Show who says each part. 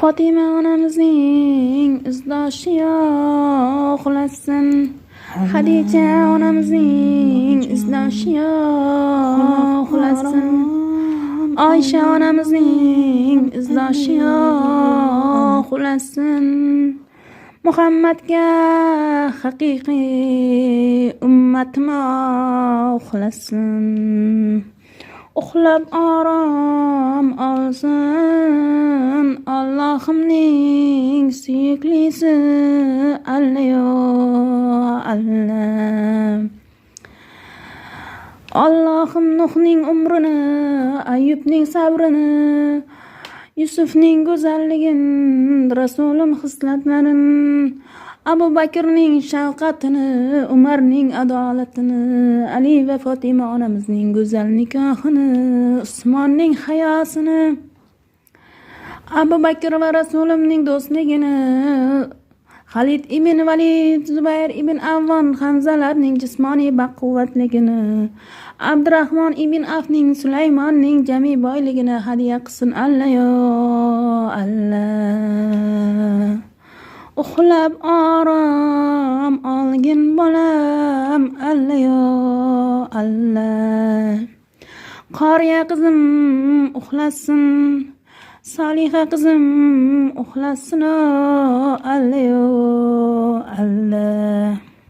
Speaker 1: Fatima onamizning izdoshiga uxlasin. Xadija onamizning izdoshiga uxlasin. Oysha onamizning izdoshiga uxlasin. Muhammadga haqiqiy ummatma uxlasin. Uxlab orom olsin Allohimning suyuklisi Alla yo Alla. Allohim Nuhning umrini, Ayyubning sabrini, Yusufning go'zalligini, Rasulim xislatlarini, Abu Bakrning shafqatini, Umarning adolatini, Ali va Fatima onamizning go'zal nikohini, Usmonning hayosini, Abu Bakr va Rasulimning do'stligini, Xalid ibn Valid, Zubayr ibn Avvon, Hamzalarning jismoniy baquvvatligini, Abdurahmon ibn Afning, Sulaymonning jami boyligini hadiya qilsin Alla yo Alla. Uxlab orom olgin bolam Alla yo Alla. Qoriya qizim uxlasin, Soliha qizim uxlasin Alla yo Alla.